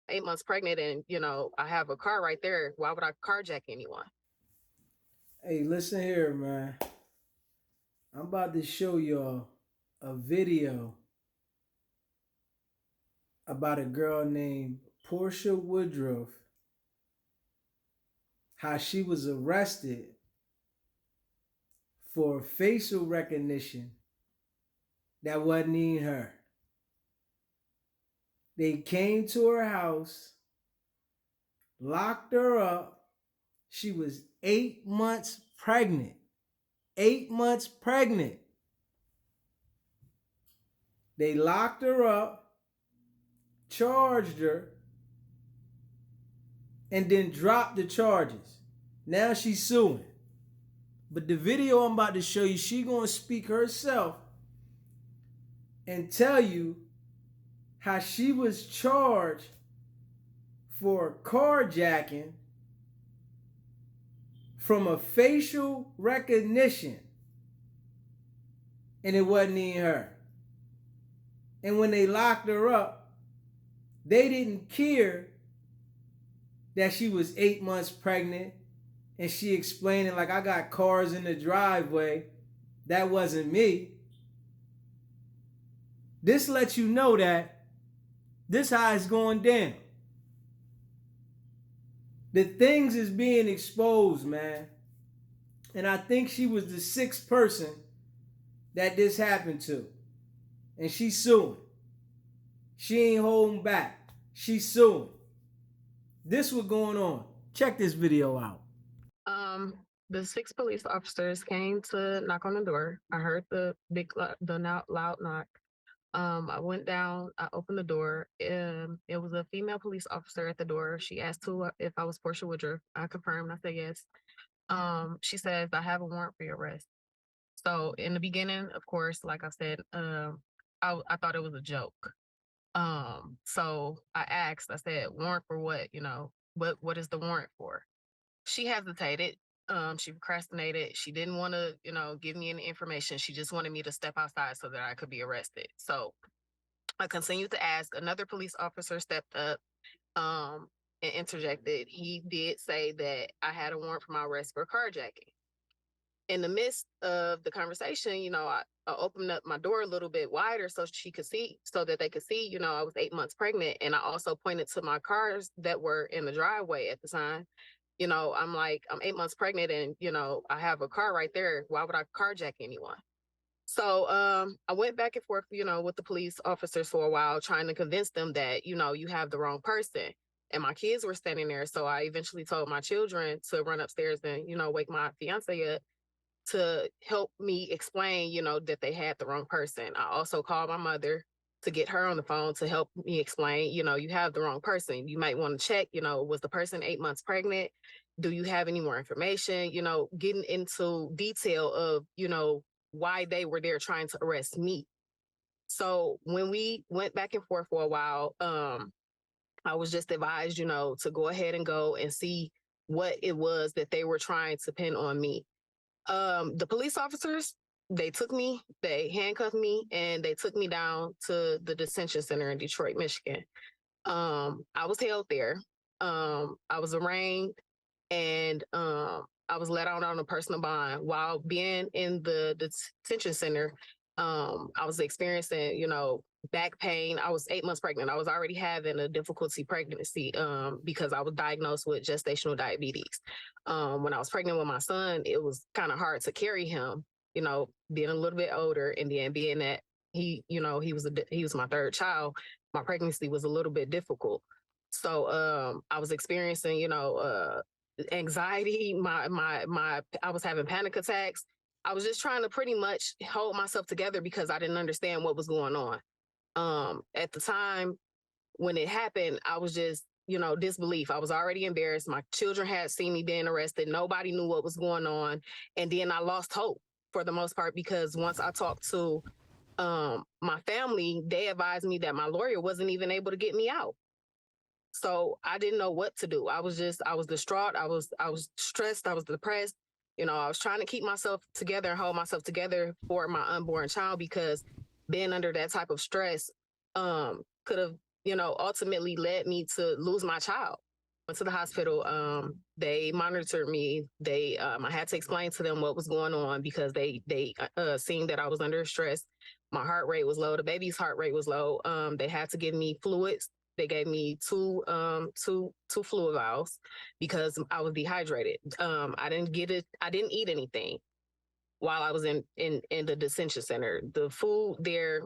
8 months pregnant and, I have a car right there. Why would I carjack anyone? Hey, listen here, man. I'm about to show y'all a video about a girl named Porcha Woodruff, how she was arrested for facial recognition that wasn't even her. They came to her house, locked her up. She was 8 months pregnant. 8 months pregnant. They locked her up, charged her, and then dropped the charges. Now she's suing. But the video I'm about to show you, she gonna speak herself and tell you how she was charged for carjacking from a facial recognition, and it wasn't even her. And when they locked her up, they didn't care that she was 8 months pregnant, and she explaining like, I got cars in the driveway. That wasn't me. This lets you know that this how it's going down. The things is being exposed, man. And I think she was the sixth person that this happened to. And she's suing. She ain't holding back. She's suing. This was going on. Check this video out. Um, the 6 police officers came to knock on the door. I heard the loud knock. I went down. I opened the door. It was a female police officer at the door. She asked if I was Porcha Woodruff. I confirmed. I said yes. She says I have a warrant for your arrest. So in the beginning, of course, like I said, I thought it was a joke. So I asked. I said, warrant for what? What is the warrant for? She hesitated. She procrastinated. She didn't want to, give me any information. She just wanted me to step outside so that I could be arrested. So I continued to ask. Another police officer stepped up and interjected. He did say that I had a warrant for my arrest for carjacking. In the midst of the conversation, I opened up my door a little bit wider so she could see, so that they could see, I was 8 months pregnant. And I also pointed to my cars that were in the driveway at the time. I'm like, I'm 8 months pregnant and, I have a car right there. Why would I carjack anyone? So I went back and forth, with the police officers for a while, trying to convince them that, you have the wrong person. And my kids were standing there. So I eventually told my children to run upstairs and, wake my fiance up to help me explain, that they had the wrong person. I also called my mother to get her on the phone to help me explain, you have the wrong person. You might want to check, was the person 8 months pregnant? Do you have any more information? Getting into detail of, why they were there trying to arrest me. So when we went back and forth for a while, I was just advised, to go ahead and go and see what it was that they were trying to pin on me. The police officers, they handcuffed me, and they took me down to the detention center in Detroit, Michigan. I was held there. I was arraigned, and I was let out on a personal bond. While being in the detention center, I was experiencing, back pain. I was 8 months pregnant. I was already having a difficulty pregnancy because I was diagnosed with gestational diabetes. When I was pregnant with my son, it was kind of hard to carry him, being a little bit older, and then being that he was my third child. My pregnancy was a little bit difficult. So I was experiencing, anxiety. I was having panic attacks. I was just trying to pretty much hold myself together because I didn't understand what was going on. At the time when it happened, I was just, disbelief. I was already embarrassed. My children had seen me being arrested. Nobody knew what was going on. And then I lost hope for the most part, because once I talked to my family, they advised me that my lawyer wasn't even able to get me out. So I didn't know what to do. I was distraught. I was stressed. I was depressed. I was trying to keep myself together and hold myself together for my unborn child, because being under that type of stress could have ultimately led me to lose my child. Went to the hospital. They monitored me. I had to explain to them what was going on because they seen that I was under stress. My heart rate was low. The baby's heart rate was low. They had to give me fluids. They gave me two fluid vials because I was dehydrated. I didn't get it. I didn't eat anything while I was in the detention center. The food there,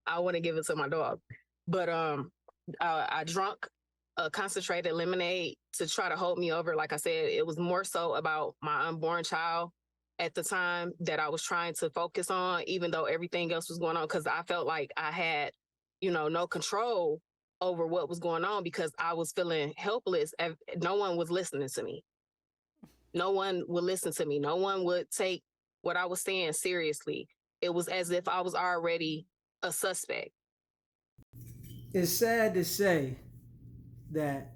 I want to give it to my dog, but I drunk a concentrated lemonade to try to hold me over. Like I said, it was more so about my unborn child at the time that I was trying to focus on, even though everything else was going on, because I felt like I had, no control over what was going on because I was feeling helpless. And no one was listening to me. No one would listen to me. No one would take what I was saying seriously. It was as if I was already a suspect. It's sad to say that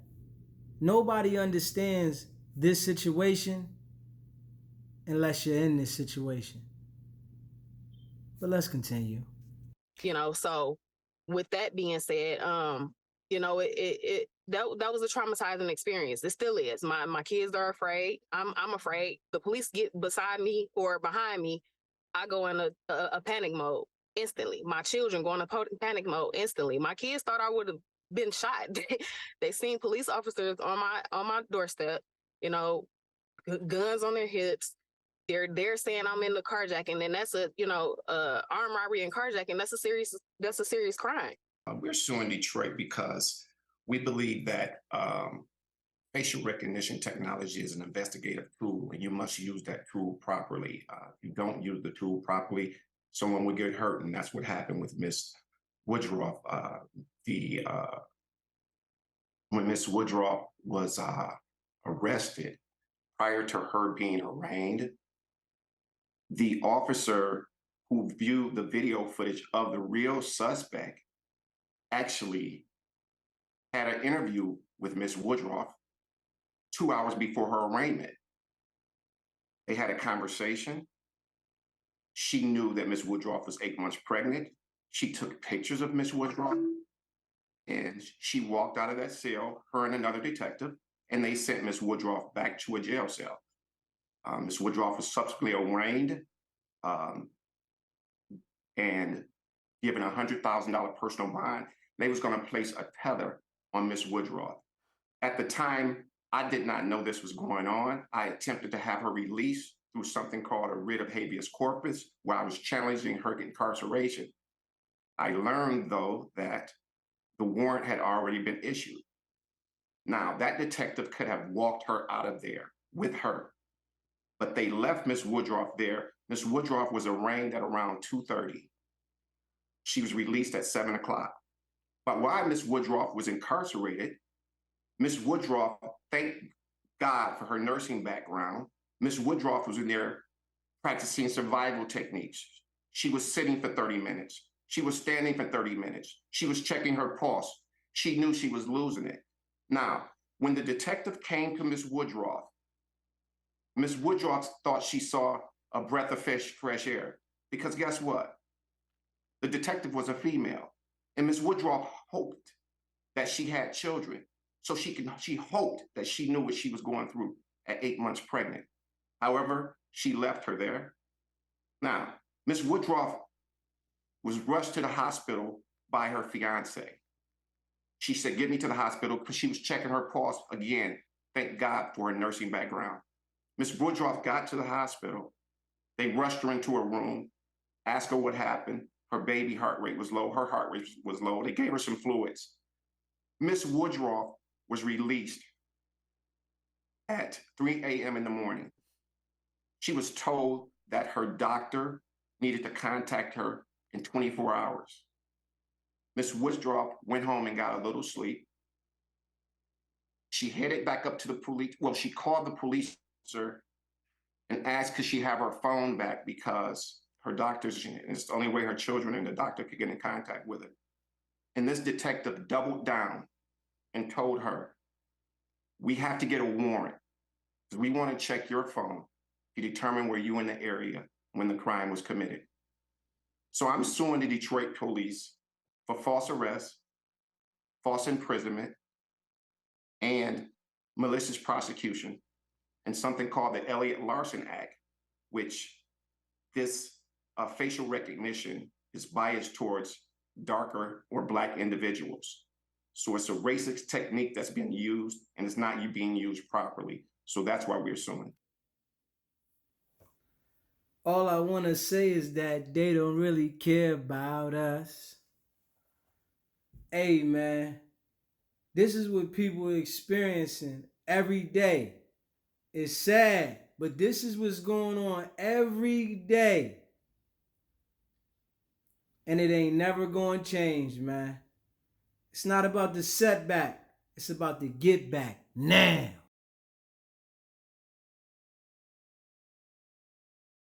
nobody understands this situation unless you're in this situation. But let's continue. So with that being said, that was a traumatizing experience. It still is. My kids are afraid. I'm afraid. The police get beside me or behind me, I go in a panic mode instantly. My children go in a panic mode instantly. My kids thought I would have been shot. They seen police officers on my doorstep, you know, guns on their hips. They're saying I'm in the carjacking, and that's armed robbery and carjacking. That's a serious crime. We're suing Detroit because we believe that facial recognition technology is an investigative tool, and you must use that tool properly. If you don't use the tool properly, someone will get hurt, and that's what happened with Miss Woodruff. When Miss Woodruff was arrested, prior to her being arraigned, the officer who viewed the video footage of the real suspect actually had an interview with Miss Woodruff 2 hours before her arraignment. They had a conversation. She knew that Miss Woodruff was 8 months pregnant. She took pictures of Miss Woodruff, and she walked out of that cell, her and another detective, and they sent Miss Woodruff back to a jail cell. Miss Woodruff was subsequently arraigned and given a $100,000 personal bond. They was going to place a tether on Miss Woodruff. At the time, I did not know this was going on. I attempted to have her released through something called a writ of habeas corpus, where I was challenging her incarceration. I learned, though, that the warrant had already been issued. Now, that detective could have walked her out of there with her, but they left Miss Woodruff there. Miss Woodruff was arraigned at around 2:30. She was released at 7 o'clock. But while Miss Woodruff was incarcerated, Miss Woodruff, thank God for her nursing background, Miss Woodruff was in there practicing survival techniques. She was sitting for 30 minutes. She was standing for 30 minutes. She was checking her pulse. She knew she was losing it. Now, when the detective came to Miss Woodruff thought she saw a breath of fresh air. Because guess what? The detective was a female. And Miss Woodruff hoped that she had children. So she hoped that she knew what she was going through at 8 months pregnant. However, she left her there. Now, Miss Woodruff was rushed to the hospital by her fiance. She said, "Get me to the hospital," because she was checking her pulse again. Thank God for her nursing background. Miss Woodruff got to the hospital. They rushed her into a room, asked her what happened. Her baby heart rate was low. Her heart rate was low. They gave her some fluids. Miss Woodruff was released at 3 a.m. in the morning. She was told that her doctor needed to contact her in 24 hours. Miss Woodruff went home and got a little sleep. She headed back up to the police. Well, she called the police officer and asked could she have her phone back because her doctor's, it's the only way her children and the doctor could get in contact with her. And this detective doubled down and told her, "We have to get a warrant because we want to check your phone to determine were you in the area when the crime was committed." So I'm suing the Detroit police for false arrest, false imprisonment, and malicious prosecution, and something called the Elliott Larson Act, which this facial recognition is biased towards darker or Black individuals. So it's a racist technique that's being used, and it's not being used properly. So that's why we're suing. All I want to say is that they don't really care about us. Hey, man, this is what people are experiencing every day. It's sad, but this is what's going on every day. And it ain't never going to change, man. It's not about the setback. It's about the get back now.